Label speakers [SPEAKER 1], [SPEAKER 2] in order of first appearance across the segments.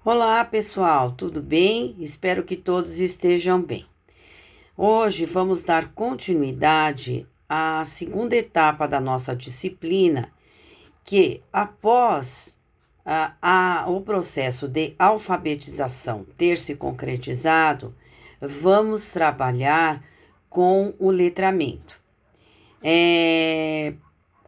[SPEAKER 1] Olá, pessoal, tudo bem? Espero que todos estejam bem. Hoje vamos dar continuidade à segunda etapa da nossa disciplina, que após o processo de alfabetização ter se concretizado, vamos trabalhar com o letramento.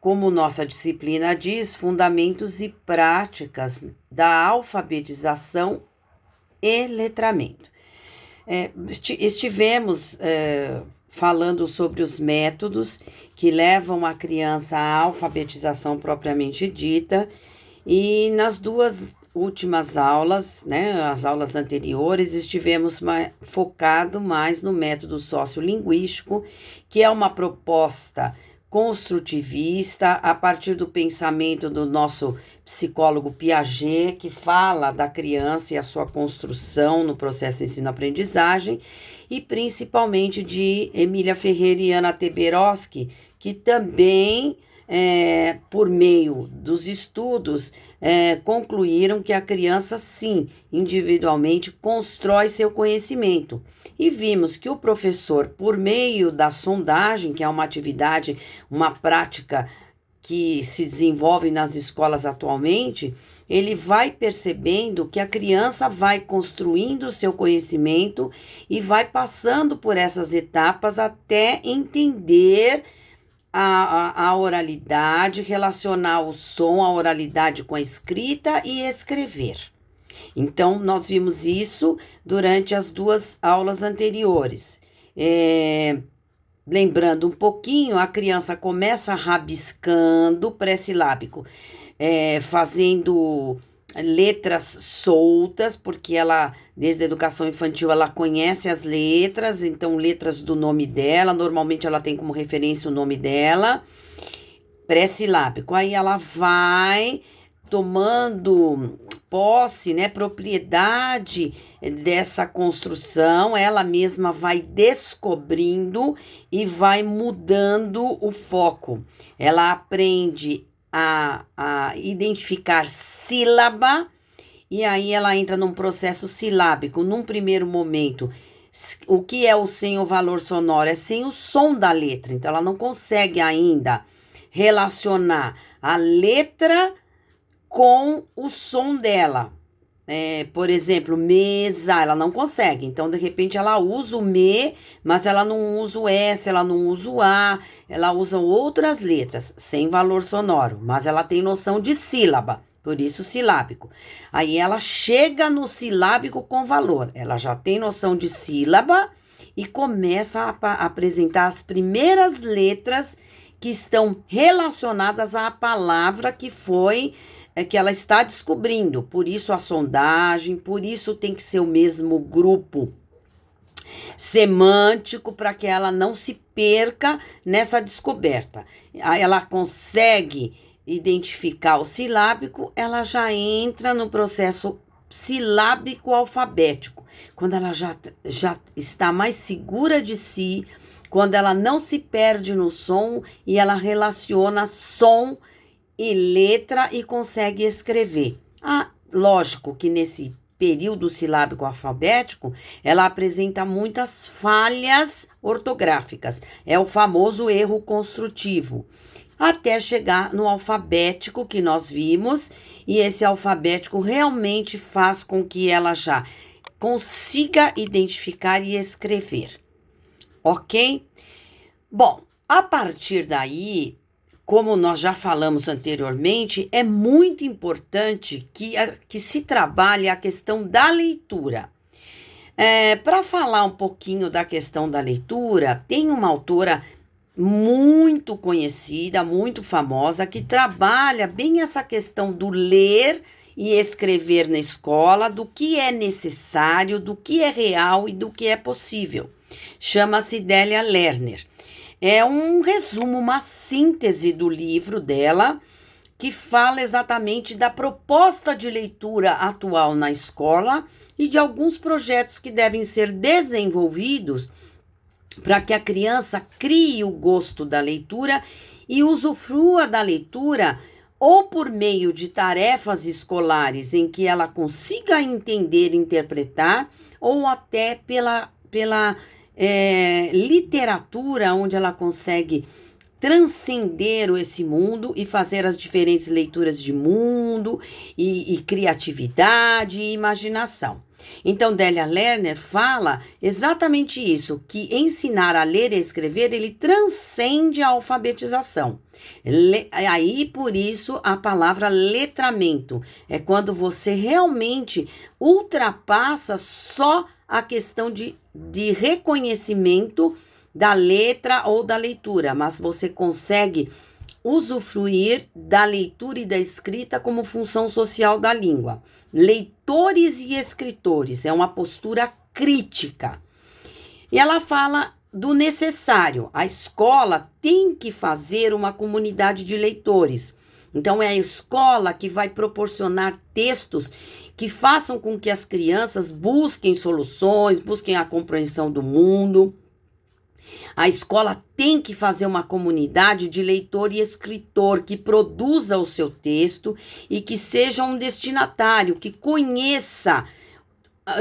[SPEAKER 1] Como nossa disciplina diz, fundamentos e práticas da alfabetização e letramento. Estivemos falando sobre os métodos que levam a criança à alfabetização propriamente dita, e nas duas últimas aulas, né, as aulas anteriores, estivemos focado mais no método sociolinguístico, que é uma proposta construtivista a partir do pensamento do nosso psicólogo Piaget, que fala da criança e a sua construção no processo ensino-aprendizagem, e principalmente de Emília Ferreira e Ana Teberoski, que também, por meio dos estudos, concluíram que a criança, sim, individualmente constrói seu conhecimento. E vimos que o professor, por meio da sondagem, que é uma atividade, uma prática que se desenvolve nas escolas atualmente, ele vai percebendo que a criança vai construindo o seu conhecimento e vai passando por essas etapas até entender a oralidade, relacionar o som, a oralidade com a escrita e escrever. Então, nós vimos isso durante as duas aulas anteriores. Lembrando um pouquinho, a criança começa rabiscando pré-silábico, fazendo letras soltas, porque ela, desde a educação infantil, ela conhece as letras, então letras do nome dela, normalmente ela tem como referência o nome dela, pré-silábico. Aí ela vai tomando posse, né, propriedade dessa construção, ela mesma vai descobrindo e vai mudando o foco. Ela aprende a identificar sílaba, e aí ela entra num processo silábico. Num primeiro momento, o que é o sem o valor sonoro? É sem o som da letra. Então, ela não consegue ainda relacionar a letra com o som dela. Por exemplo, mesa, ela não consegue. Então, de repente, ela usa o me, mas ela não usa o S, ela não usa o A, ela usa outras letras, sem valor sonoro, mas ela tem noção de sílaba, por isso silábico. Aí ela chega no silábico com valor, ela já tem noção de sílaba e começa a apresentar as primeiras letras que estão relacionadas à palavra que ela está descobrindo. Por isso a sondagem, por isso tem que ser o mesmo grupo semântico, para que ela não se perca nessa descoberta. Aí ela consegue identificar o silábico, ela já entra no processo silábico alfabético, quando ela já está mais segura de si, quando ela não se perde no som e ela relaciona som e letra e consegue escrever. Lógico que nesse período silábico alfabético, ela apresenta muitas falhas ortográficas. É o famoso erro construtivo. Até chegar no alfabético que nós vimos, e esse alfabético realmente faz com que ela já consiga identificar e escrever. Ok? Bom, a partir daí, como nós já falamos anteriormente, é muito importante que se trabalhe a questão da leitura. Para falar um pouquinho da questão da leitura, tem uma autora muito conhecida, muito famosa, que trabalha bem essa questão do ler e escrever na escola, do que é necessário, do que é real e do que é possível. Chama-se Délia Lerner. É um resumo, uma síntese do livro dela, que fala exatamente da proposta de leitura atual na escola e de alguns projetos que devem ser desenvolvidos para que a criança crie o gosto da leitura e usufrua da leitura ou por meio de tarefas escolares em que ela consiga entender e interpretar, ou até pela literatura, onde ela consegue transcender esse mundo e fazer as diferentes leituras de mundo e criatividade e imaginação. Então, Délia Lerner fala exatamente isso, que ensinar a ler e a escrever, ele transcende a alfabetização. Aí, por isso, a palavra letramento é quando você realmente ultrapassa só a questão de reconhecimento da letra ou da leitura, mas você consegue usufruir da leitura e da escrita como função social da língua. Leitores e escritores, é uma postura crítica. E ela fala do necessário. A escola tem que fazer uma comunidade de leitores. Então, é a escola que vai proporcionar textos que façam com que as crianças busquem soluções, busquem a compreensão do mundo. A escola tem que fazer uma comunidade de leitor e escritor que produza o seu texto e que seja um destinatário, que conheça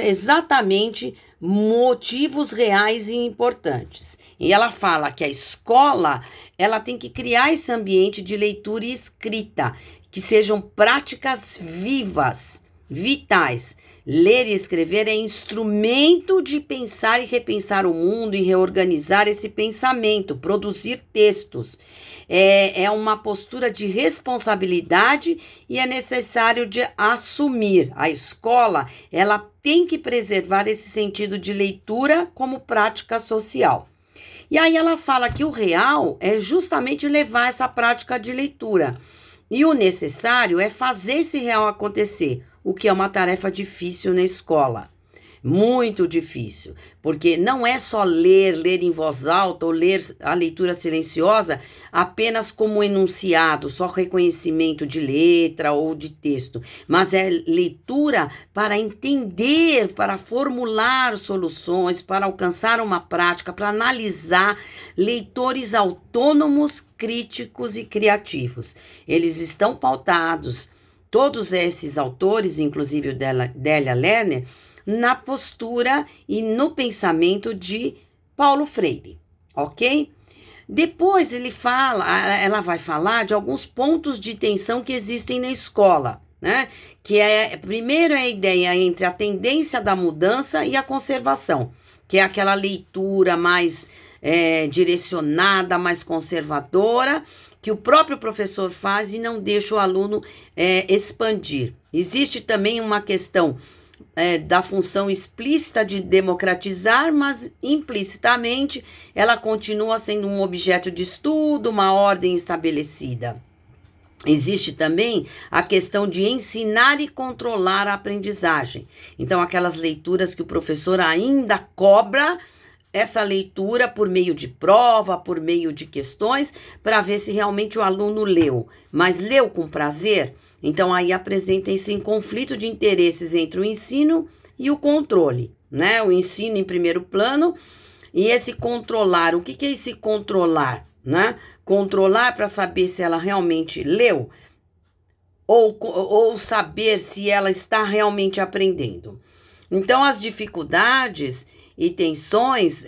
[SPEAKER 1] exatamente motivos reais e importantes. E ela fala que a escola, ela tem que criar esse ambiente de leitura e escrita, que sejam práticas vivas, vitais. Ler e escrever é instrumento de pensar e repensar o mundo e reorganizar esse pensamento, produzir textos. É uma postura de responsabilidade e é necessário de assumir. A escola, ela tem que preservar esse sentido de leitura como prática social. E aí ela fala que o real é justamente levar essa prática de leitura. E o necessário é fazer esse real acontecer, o que é uma tarefa difícil na escola. Muito difícil, porque não é só ler em voz alta ou ler a leitura silenciosa apenas como enunciado, só reconhecimento de letra ou de texto, mas é leitura para entender, para formular soluções, para alcançar uma prática, para analisar. Leitores autônomos, críticos e criativos. Eles estão pautados, todos esses autores, inclusive o Délia Lerner, na postura e no pensamento de Paulo Freire, ok? Depois ela vai falar de alguns pontos de tensão que existem na escola, né? Que primeiro é a ideia entre a tendência da mudança e a conservação, que é aquela leitura mais direcionada, mais conservadora, que o próprio professor faz e não deixa o aluno expandir. Existe também uma questão da função explícita de democratizar, mas implicitamente ela continua sendo um objeto de estudo, uma ordem estabelecida. Existe também a questão de ensinar e controlar a aprendizagem. Então, aquelas leituras que o professor ainda cobra essa leitura por meio de prova, por meio de questões, para ver se realmente o aluno leu. Mas leu com prazer? Então, aí apresenta-se em conflito de interesses entre o ensino e o controle, né? O ensino em primeiro plano e esse controlar. O que é esse controlar, né? Controlar para saber se ela realmente leu ou saber se ela está realmente aprendendo. Então, as dificuldades e tensões,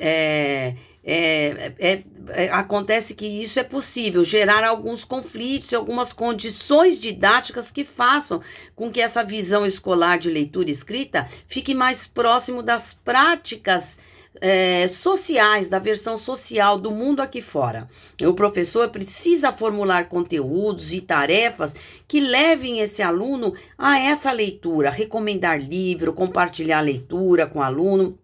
[SPEAKER 1] acontece que isso é possível, gerar alguns conflitos e algumas condições didáticas que façam com que essa visão escolar de leitura e escrita fique mais próximo das práticas sociais, da versão social do mundo aqui fora. O professor precisa formular conteúdos e tarefas que levem esse aluno a essa leitura, recomendar livro, compartilhar a leitura com o aluno.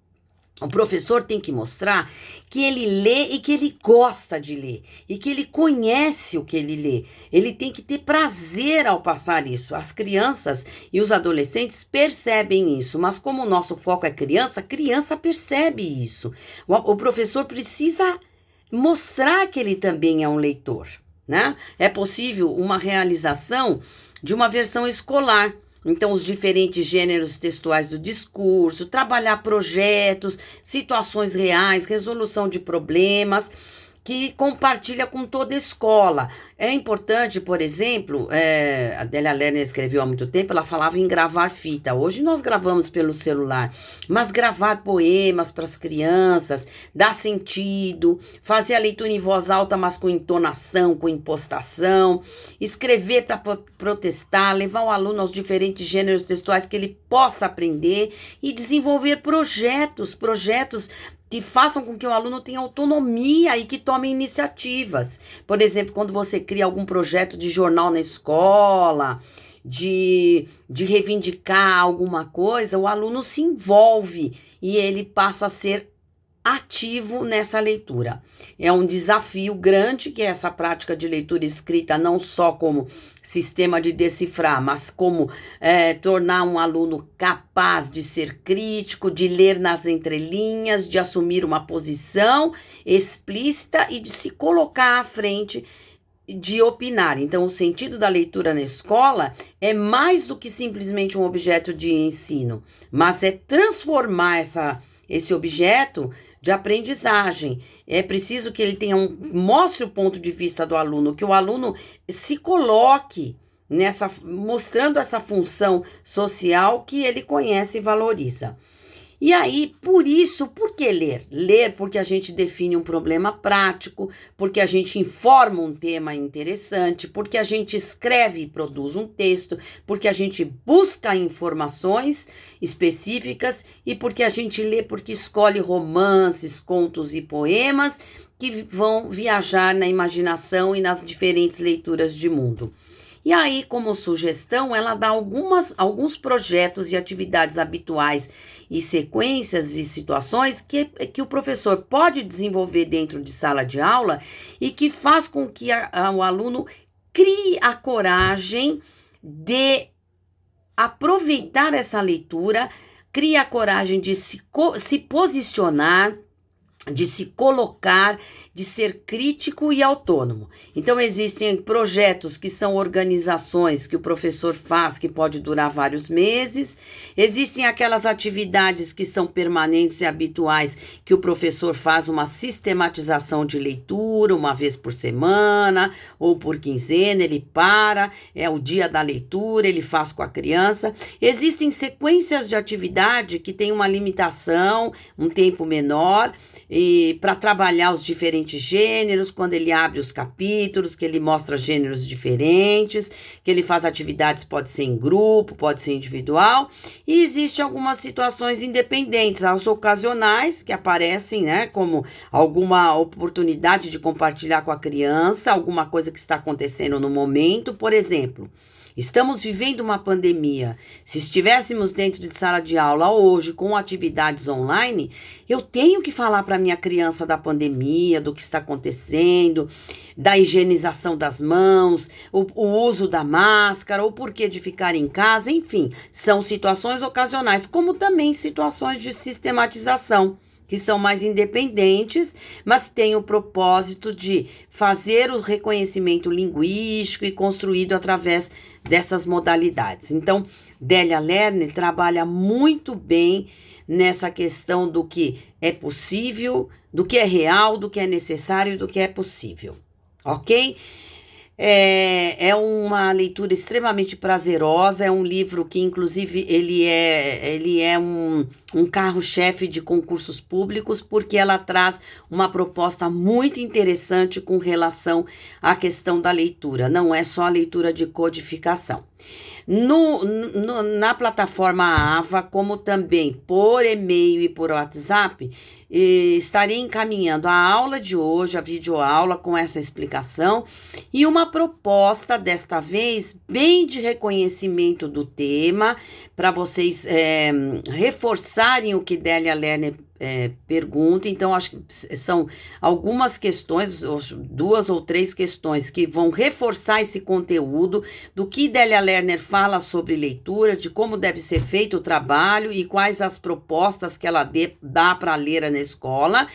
[SPEAKER 1] O professor tem que mostrar que ele lê e que ele gosta de ler e que ele conhece o que ele lê. Ele tem que ter prazer ao passar isso. As crianças e os adolescentes percebem isso, mas como o nosso foco é criança, a criança percebe isso. O professor precisa mostrar que ele também é um leitor, né? É possível uma realização de uma versão escolar. Então, os diferentes gêneros textuais do discurso, trabalhar projetos, situações reais, resolução de problemas que compartilha com toda a escola. É importante, por exemplo, a Délia Lerner escreveu há muito tempo, ela falava em gravar fita. Hoje nós gravamos pelo celular, mas gravar poemas para as crianças, dar sentido, fazer a leitura em voz alta, mas com entonação, com impostação, escrever para protestar, levar o aluno aos diferentes gêneros textuais que ele possa aprender e desenvolver projetos que façam com que o aluno tenha autonomia e que tome iniciativas. Por exemplo, quando você cria algum projeto de jornal na escola, de reivindicar alguma coisa, o aluno se envolve e ele passa a ser ativo nessa leitura. É um desafio grande que é essa prática de leitura escrita, não só como sistema de decifrar, mas como tornar um aluno capaz de ser crítico, de ler nas entrelinhas, de assumir uma posição explícita e de se colocar à frente, de opinar. Então, o sentido da leitura na escola é mais do que simplesmente um objeto de ensino, mas é transformar esse objeto de aprendizagem. É preciso que ele mostre o ponto de vista do aluno, que o aluno se coloque mostrando essa função social que ele conhece e valoriza. E aí, por que ler? Ler porque a gente define um problema prático, porque a gente informa um tema interessante, porque a gente escreve e produz um texto, porque a gente busca informações específicas e porque a gente lê porque escolhe romances, contos e poemas que vão viajar na imaginação e nas diferentes leituras de mundo. E aí, como sugestão, ela dá alguns projetos e atividades habituais e sequências e situações que o professor pode desenvolver dentro de sala de aula e que faz com que o aluno crie a coragem de aproveitar essa leitura, crie a coragem de se posicionar, de se colocar, de ser crítico e autônomo. Então, existem projetos que são organizações que o professor faz, que pode durar vários meses. Existem aquelas atividades que são permanentes e habituais, que o professor faz uma sistematização de leitura, uma vez por semana, ou por quinzena, ele é o dia da leitura, ele faz com a criança. Existem sequências de atividade que têm uma limitação, um tempo menor, e para trabalhar os diferentes gêneros, quando ele abre os capítulos, que ele mostra gêneros diferentes, que ele faz atividades, pode ser em grupo, pode ser individual, e existem algumas situações independentes, as ocasionais, que aparecem, né, como alguma oportunidade de compartilhar com a criança, alguma coisa que está acontecendo no momento, por exemplo. Estamos vivendo uma pandemia. Se estivéssemos dentro de sala de aula hoje com atividades online, eu tenho que falar para minha criança da pandemia, do que está acontecendo, da higienização das mãos, o uso da máscara, o porquê de ficar em casa, enfim, são situações ocasionais, como também situações de sistematização, que são mais independentes, mas têm o propósito de fazer o reconhecimento linguístico e construído através dessas modalidades. Então, Délia Lerner trabalha muito bem nessa questão do que é possível, do que é real, do que é necessário e do que é possível, ok? É uma leitura extremamente prazerosa, é um livro que, inclusive, ele é um carro-chefe de concursos públicos, porque ela traz uma proposta muito interessante com relação à questão da leitura, não é só a leitura de codificação. Na plataforma Ava, como também por e-mail e por WhatsApp, estarei encaminhando a aula de hoje, a videoaula com essa explicação e uma proposta, desta vez, bem de reconhecimento do tema, para vocês reforçarem o que Délia Lerner pergunta. Então, acho que são algumas questões, 2 ou 3 questões que vão reforçar esse conteúdo do que Délia Lerner fala sobre leitura, de como deve ser feito o trabalho e quais as propostas que ela dá para ler na escola.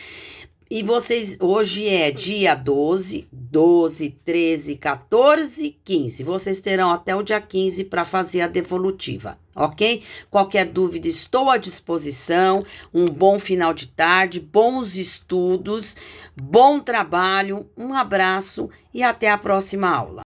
[SPEAKER 1] E vocês, hoje é dia 12, 12, 13, 14, 15. Vocês terão até o dia 15 para fazer a devolutiva, ok? Qualquer dúvida, estou à disposição. Um bom final de tarde, bons estudos, bom trabalho, um abraço e até a próxima aula.